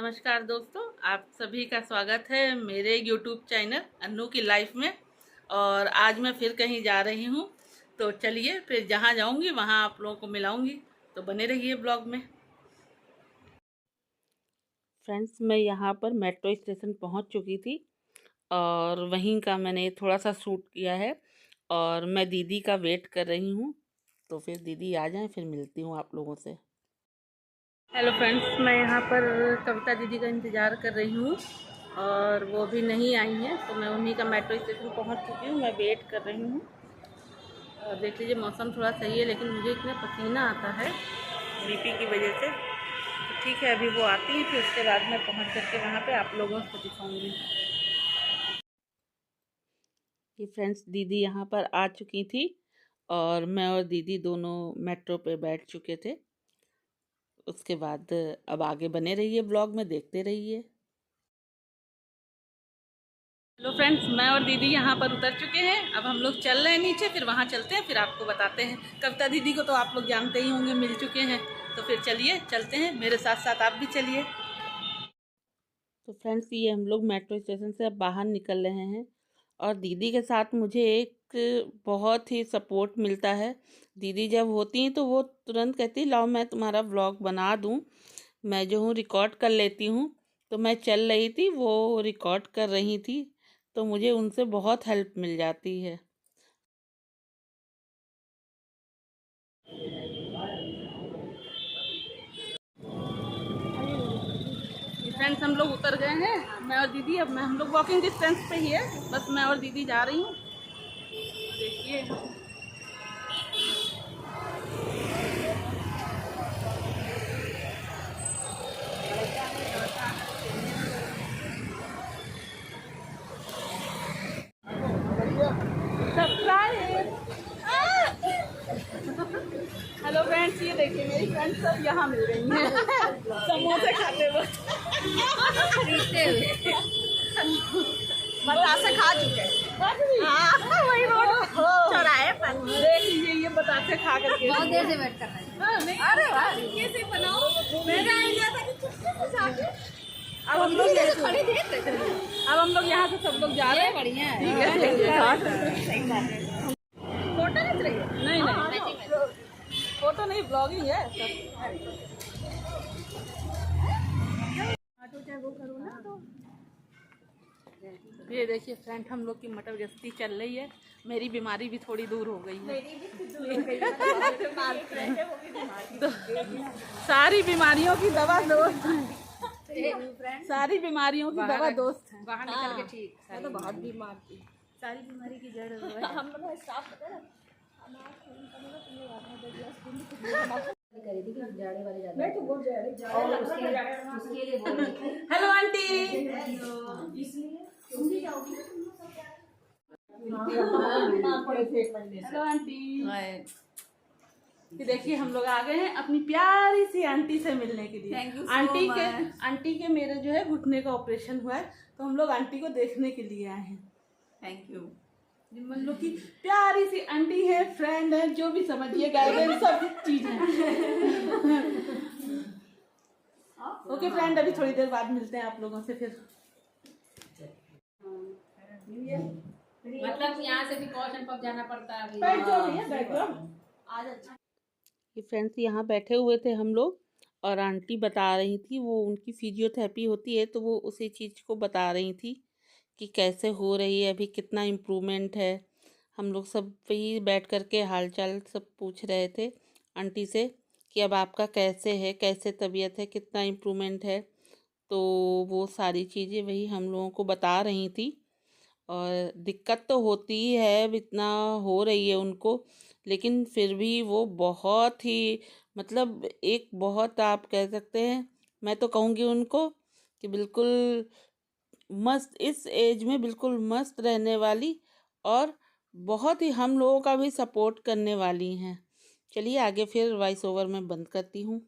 नमस्कार दोस्तों, आप सभी का स्वागत है मेरे YouTube चैनल अन्नू की लाइफ में। और आज मैं फिर कहीं जा रही हूँ, तो चलिए फिर जहाँ जाऊँगी वहाँ आप लोगों को मिलाऊंगी, तो बने रहिए ब्लॉग में। फ्रेंड्स, मैं यहाँ पर मेट्रो स्टेशन पहुँच चुकी थी और वहीं का मैंने थोड़ा सा शूट किया है और मैं दीदी का वेट कर रही हूँ। तो फिर दीदी आ जाएं, फिर मिलती हूँ आप लोगों से। हेलो फ्रेंड्स, मैं यहाँ पर कविता दीदी का इंतज़ार कर रही हूँ और वो भी नहीं आई हैं, तो मैं उन्हीं का मेट्रो स्टेशन पहुँच चुकी हूँ। मैं वेट कर रही हूँ और देख लीजिए मौसम थोड़ा सही है, लेकिन मुझे इतना पसीना आता है बीपी की वजह से। तो ठीक है, अभी वो आती हैं, फिर उसके बाद मैं पहुँच करके वहाँ पे आप लोगों को दिखाऊँगी। ये फ्रेंड्स, दीदी यहाँ पर आ चुकी थी और मैं और दीदी दोनों मेट्रो पे बैठ चुके थे। उसके बाद अब आगे बने रहिए ब्लॉग में, देखते रहिए। हेलो फ्रेंड्स, मैं और दीदी यहाँ पर उतर चुके हैं। अब हम लोग चल रहे हैं नीचे, फिर वहाँ चलते हैं, फिर आपको बताते हैं। कविता दीदी को तो आप लोग जानते ही होंगे, मिल चुके हैं। तो फिर चलिए चलते हैं, मेरे साथ साथ आप भी चलिए। तो फ्रेंड्स, ये हम लोग मेट्रो स्टेशन से अब बाहर निकल रहे हैं और दीदी के साथ मुझे एक बहुत ही सपोर्ट मिलता है। दीदी जब होती हैं तो वो तुरंत कहती लाओ मैं तुम्हारा व्लॉग बना दूँ। मैं जो हूँ रिकॉर्ड कर लेती हूँ। तो मैं चल रही थी, वो रिकॉर्ड कर रही थी, तो मुझे उनसे बहुत हेल्प मिल जाती है। फ्रेंड्स, हम लोग उतर गए हैं, मैं और दीदी। अब हम लोग वॉकिंग डिस्टेंस पे ही है, बस मैं और दीदी जा रही हूँ। देखिए, हेलो फ्रेंड्स, ये देखिए मेरी फ्रेंड्स सब यहाँ मिल रही हैं समोसे खाते वक्त, खरीदते हुए। बतासे खा चुके हैं, वही रोड चौराहे पर। देख लीजिए, ये बतासे खा करके बहुत देर से वेट कर रहे हैं। अरे वाह, कैसे बनाओ, मेरा आइडिया था कि चुपके से जाके। अब हम लोग यहाँ से सब लोग जा रहे हैं। बढ़िया है, ठीक है। फोटो खींच रही है? नहीं, फोटो नहीं, ब्लॉगिंग है ऑटो चाहे वो करो ना। तो ये देखिए फ्रेंड, हम लोग की मटर गश्ती चल रही है। मेरी बीमारी भी थोड़ी दूर हो गई है। तो सारी बीमारियों की दवा दोस्त है। सारी बीमारियों की दवा दोस्त है। बाहर निकल के ठीक, मैं तो बहुत बीमार थी। सारी बीमारी की जड़ हम लोग स्टाफ पता है। Hello aunty. Hello aunty. देखिए हम लोग आ गए हैं अपनी प्यारी सी आंटी से मिलने के लिए। आंटी के मेरे जो है घुटने का ऑपरेशन हुआ है, तो हम लोग आंटी को देखने के लिए आए हैं। Thank you. हम लोग की प्यारी सी आंटी है, फ्रेंड है, जो भी समझिए, गाइडेंस सब चीज है। ओके फ्रेंड, अभी थोड़ी देर बाद मिलते हैं आप लोगों से फिर। मतलब यहाँ से भी कॉशन पब जाना पड़ता है। बैठ जाओ भैया, बैठ जाओ। आज अच्छा। ये फ्रेंड्स, यहाँ बैठे हुए थे हम लोग और आंटी बता रही थी, वो उनकी फिजियोथेरेपी होती है, तो वो उसी चीज़ को बता रही थी कि कैसे हो रही है, अभी कितना इम्प्रूवमेंट है। हम लोग सब वही बैठ कर के हालचाल सब पूछ रहे थे आंटी से कि अब आपका कैसे है, कैसे तबीयत है, कितना इम्प्रूवमेंट है। तो वो सारी चीज़ें वही हम लोगों को बता रही थी। और दिक्कत तो होती ही है, अब इतना हो रही है उनको, लेकिन फिर भी वो बहुत ही, मतलब एक बहुत, आप कह सकते हैं, मैं तो कहूँगी उनको कि बिल्कुल मस्त, इस एज में बिल्कुल मस्त रहने वाली और बहुत ही हम लोगों का भी सपोर्ट करने वाली हैं। चलिए आगे फिर वॉइस ओवर में बंद करती हूँ।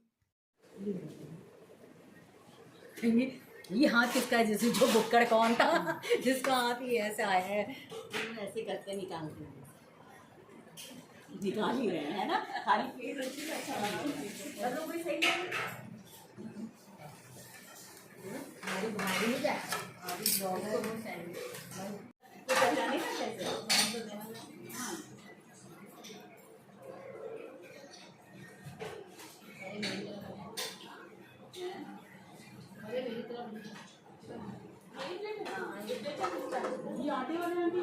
ये हाथ किसका है? जैसे जो बुक्कड़ कौन था जिसका हाथ ही ऐसे आया है, ऐसे करके निकालते हैं, निकाल ही रहे हैं, है ना? खाली पेट अच्छा हमारी भाभी नहीं जाए हमारी ब्लॉग को वो सैंडविच तो पहचाने का कैसे हाँ अरे मेरी तरफ ये आटे वाले आंटी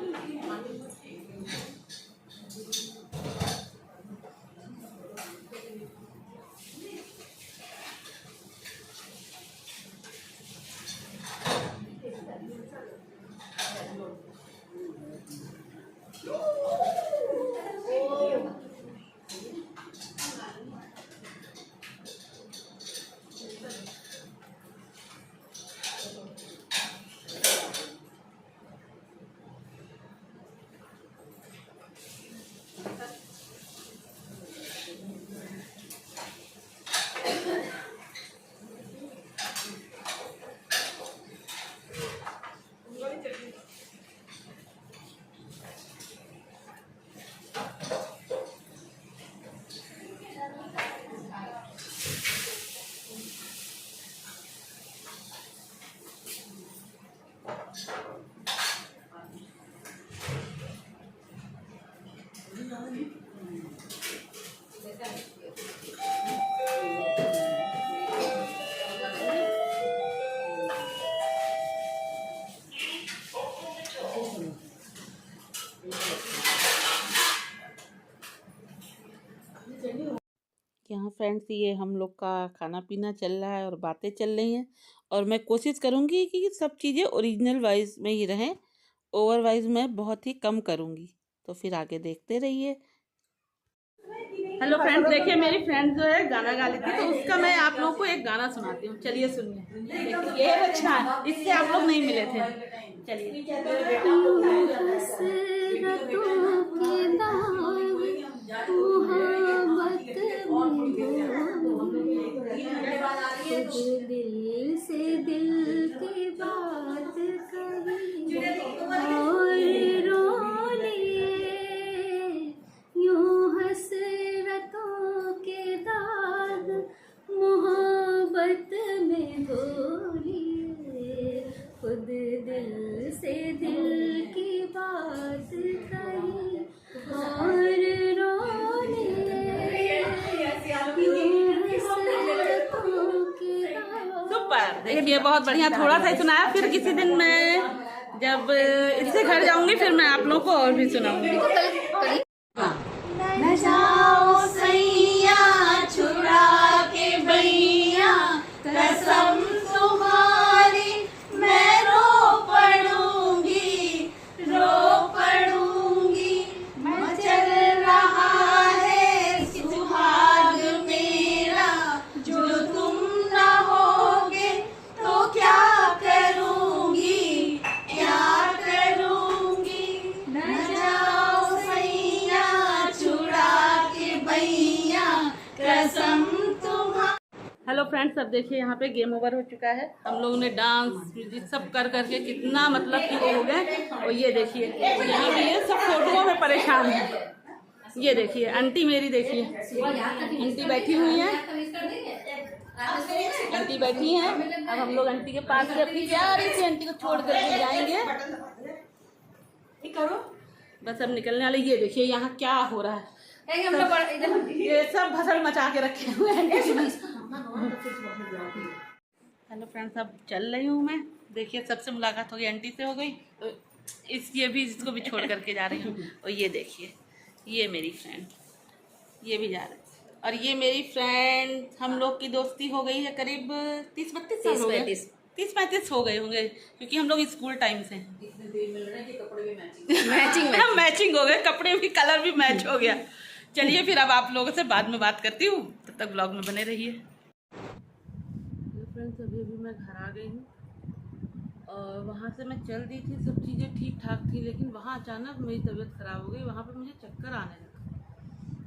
यहाँ फ्रेंड्स ये हम लोग का खाना पीना चल रहा है और बातें चल रही हैं, और मैं कोशिश करूँगी कि सब चीज़ें ओरिजिनल वाइज में ही रहें, ओवर वाइज मैं बहुत ही कम करूँगी। तो फिर आगे देखते रहिए। हेलो फ्रेंड्स, देखिए मेरी फ्रेंड जो है गाना गा लेती है, तो उसका मैं आप लोगों को एक गाना सुनाती हूँ। चलिए सुनिए, ये अच्छा है, इससे आप लोग नहीं मिले थे। चलिए। दिल से दिल की बात कही और रो लिए यूं हसरतों के दाग मोहब्बत में धो लिए खुद दिल से दिल की बात कही और रो लिए यूं हसरतों के दाग। सुपर, देखिए बहुत बढ़िया। थोड़ा सा ही सुनाया, फिर किसी दिन मैं जब इससे घर जाऊंगी फिर मैं आप लोगों को और भी सुनाऊंगी। न जाओ सैया छुड़ा के बैया कसम तुम्हारी मैं रो पड़ूंगी मचल रहा है सुहाग मेरा जो तुम न होगे तो क्या करूंगी न जाओ सैया छुड़ा के बैया कसम तुम्हारी। हेलो फ्रेंड्स, अब देखिए यहाँ पे गेम ओवर हो चुका है। हम लोगों ने डांस म्यूजिक सब कर करके कितना मतलब कि वो हो गए। और ये देखिए यहाँ पे ये सब फोटोओं में परेशान है। ये देखिए आंटी मेरी, देखिए आंटी बैठी हुई है, आंटी बैठी हैं। अब हम लोग आंटी के पास से अपनी प्यारी सी आंटी को छोड़ करके जाएंगे। बस अब निकलने वाले। ये देखिए यहाँ क्या हो रहा है, ये सब भसड़ मचा के रखे हुए हैं। हेलो फ्रेंड्स, अब चल रही हूँ मैं। देखिए सबसे मुलाकात हो गई, आंटी से हो गई, तो ये भी इसको भी छोड़ करके जा रही हूँ। और ये देखिए ये मेरी फ्रेंड, ये भी जा रही है। और ये मेरी फ्रेंड, हम लोग की दोस्ती हो गई है करीब 30-32 साल हो गए। 30-35 हो गए होंगे, क्योंकि हम लोग स्कूल टाइम से मैचिंग हो गए, कपड़े भी, कलर भी मैच हो गया। चलिए फिर अब आप लोगों से बाद में बात करती हूँ, तब तक ब्लॉग में बने रहिए। फ्रेंड्स अभी मैं घर आ गई हूँ, और वहाँ से मैं चल दी थी, सब चीज़ें ठीक ठाक थी, लेकिन वहाँ अचानक मेरी तबीयत ख़राब हो गई। वहाँ पे मुझे चक्कर आने लगा,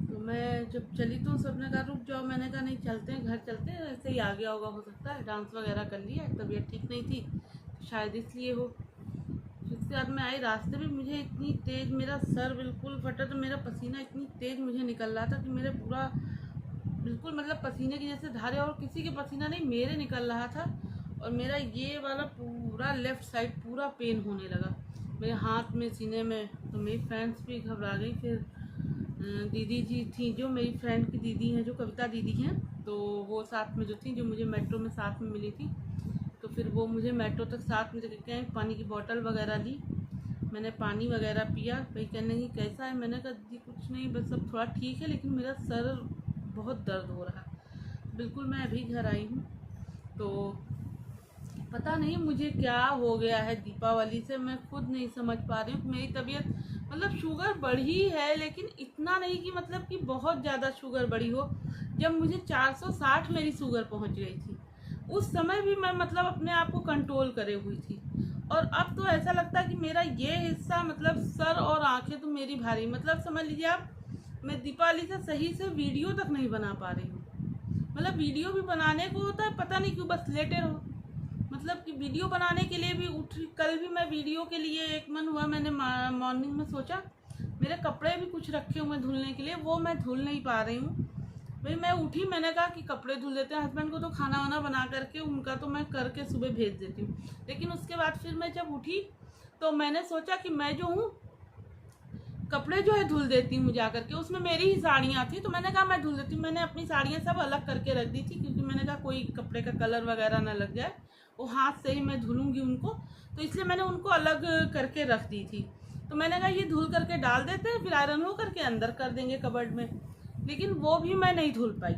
तो मैं जब चली तो सबने कहा रुक जाओ। मैंने कहा नहीं, चलते हैं, घर चलते हैं, ऐसे ही आ गया होगा, हो सकता है डांस वगैरह कर लिया, तबीयत ठीक नहीं थी शायद इसलिए हो। जिसके बाद मैं आई, रास्ते में मुझे इतनी तेज़, मेरा सर बिल्कुल फटा, तो मेरा पसीना इतनी तेज़ मुझे निकल रहा था कि मेरे पूरा बिल्कुल मतलब पसीने की जैसे धारे, और किसी के पसीना नहीं मेरे निकल रहा था। और मेरा ये वाला पूरा लेफ़्ट साइड पूरा पेन होने लगा, मेरे हाथ में, सीने में। तो मेरी फ्रेंड्स भी घबरा गई। फिर दीदी जी थी, जो मेरी फ्रेंड की दीदी हैं, जो कविता दीदी हैं, तो वो साथ में जो थी, जो मुझे मेट्रो में साथ में मिली थी, तो फिर वो मुझे मेट्रो तक साथ में लेके गए। पानी की बोतल वगैरह ली, मैंने पानी वगैरह पिया। भाई कहने लगी कैसा है, मैंने कहा जी कुछ नहीं, बस सब थोड़ा ठीक है, लेकिन मेरा सर बहुत दर्द हो रहा है। बिल्कुल मैं अभी घर आई हूँ, तो पता नहीं मुझे क्या हो गया है दीपावली से, मैं खुद नहीं समझ पा रही हूँ। मेरी तबीयत मतलब शुगर बढ़ी है, लेकिन इतना नहीं कि मतलब कि बहुत ज़्यादा शुगर बढ़ी हो। जब मुझे 460 मेरी शुगर पहुँच गई थी, उस समय भी मैं मतलब अपने आप को कंट्रोल करे हुई थी। और अब तो ऐसा लगता है कि मेरा ये हिस्सा मतलब सर और आंखें तो मेरी भारी, मतलब समझ लीजिए आप, मैं दीपावली से सही से वीडियो तक नहीं बना पा रही हूँ। मतलब वीडियो भी बनाने को होता है, पता नहीं क्यों बस लेटे रहो। मतलब कि वीडियो बनाने के लिए भी कल भी मैं वीडियो के लिए एक मन हुआ, मैंने मॉर्निंग में सोचा मेरे कपड़े भी कुछ रखे हुए धुलने के लिए, वो मैं धुल नहीं पा रही हूँ। भाई मैं उठी, मैंने कहा कि कपड़े धुल देते हैं, हस्बैंड को तो खाना वाना बना करके उनका तो मैं करके सुबह भेज देती हूँ। लेकिन उसके बाद फिर मैं जब उठी तो मैंने सोचा कि मैं जो हूँ कपड़े जो है धुल देती हूँ जा करके। उसमें मेरी ही साड़ियाँ थी, तो मैंने कहा मैं धुल देती हूँ। मैंने अपनी साड़ियाँ सब अलग करके रख दी थी, क्योंकि मैंने कहा कोई कपड़े का कलर वगैरह ना लग जाए, वो हाथ से ही मैं धुलूँगी उनको, तो इसलिए मैंने उनको अलग करके रख दी थी। तो मैंने कहा ये धुल करके डाल देते हैं, फिर आयरन हो करके अंदर कर देंगे कबर्ड में। लेकिन वो भी मैं नहीं धुल पाई।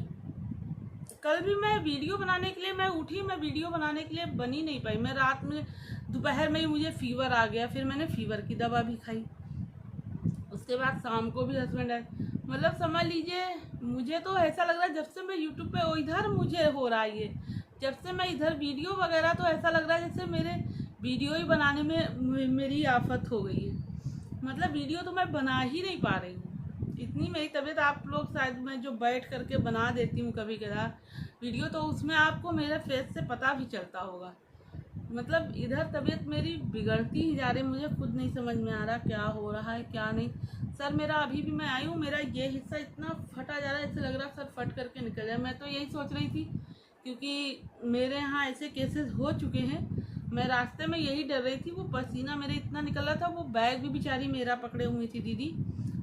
कल भी मैं वीडियो बनाने के लिए मैं उठी, मैं वीडियो बनाने के लिए बनी नहीं पाई। मैं रात में दोपहर में ही मुझे फीवर आ गया, फिर मैंने फीवर की दवा भी खाई। उसके बाद शाम को भी हस्बैंड आए। मतलब समझ लीजिए मुझे तो ऐसा लग रहा है जब से मैं यूट्यूब पे इधर मुझे हो रहा है ये, जब से मैं इधर वीडियो वगैरह, तो ऐसा लग रहा है जैसे मेरे वीडियो ही बनाने में मेरी आफत हो गई है। मतलब वीडियो तो मैं बना ही नहीं पा रही हूँ, इतनी मेरी तबीयत। आप लोग शायद मैं जो बैठ करके बना देती हूँ कभी कभार वीडियो, तो उसमें आपको मेरे फेस से पता भी चलता होगा। मतलब इधर तबीयत मेरी बिगड़ती ही जा रही, मुझे खुद नहीं समझ में आ रहा क्या हो रहा है क्या नहीं। सर मेरा अभी भी, मैं आई हूँ, मेरा ये हिस्सा इतना फटा जा रहा है, ऐसे लग रहा है सर फट करके निकल जाए। मैं तो यही सोच रही थी, क्योंकि मेरे यहाँ ऐसे केसेस हो चुके हैं, मैं रास्ते में यही डर रही थी। वो पसीना मेरे इतना निकल रहा था, वो बैग भी बेचारी मेरा पकड़े हुई थी दीदी,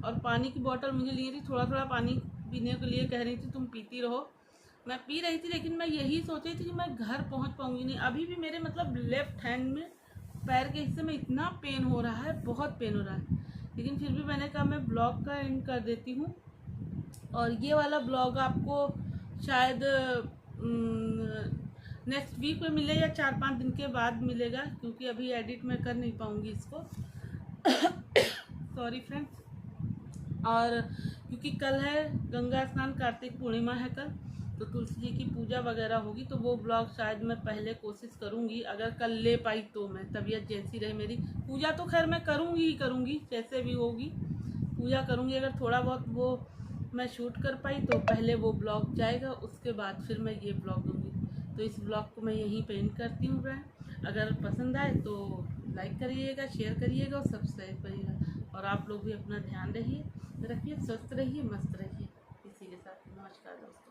और पानी की बोतल मुझे ली थी, थोड़ा थोड़ा पानी पीने के लिए कह रही थी तुम पीती रहो। मैं पी रही थी, लेकिन मैं यही सोच रही थी कि मैं घर पहुंच पाऊंगी नहीं। अभी भी मेरे मतलब लेफ्ट हैंड में, पैर के हिस्से में इतना पेन हो रहा है, बहुत पेन हो रहा है। लेकिन फिर भी मैंने कहा मैं ब्लॉग का एंड कर देती हूँ। और ये वाला ब्लॉग आपको शायद नेक्स्ट वीक में मिले या 4-5 दिन के बाद मिलेगा, क्योंकि अभी एडिट मैं कर नहीं पाऊँगी इसको। Sorry friends. और क्योंकि कल है गंगा स्नान, कार्तिक पूर्णिमा है कल, तो तुलसी जी की पूजा वगैरह होगी, तो वो ब्लॉग शायद मैं पहले कोशिश करूँगी, अगर कल ले पाई तो। मैं तबीयत जैसी रहे मेरी, पूजा तो खैर मैं करूँगी ही करूँगी, जैसे भी होगी पूजा करूँगी। अगर थोड़ा बहुत वो मैं शूट कर पाई तो पहले वो ब्लॉग जाएगा, उसके बाद फिर मैं ये ब्लॉग दूँगी। तो इस ब्लॉग को मैं यहीं पे एंड करती हूँ फ्रेंड। अगर पसंद आए तो लाइक करिएगा, शेयर करिएगा और सब्सक्राइब करिएगा। और आप लोग भी अपना ध्यान रखिए, स्वस्थ रहिए, मस्त रहिए। इसी के साथ नमस्कार दोस्तों।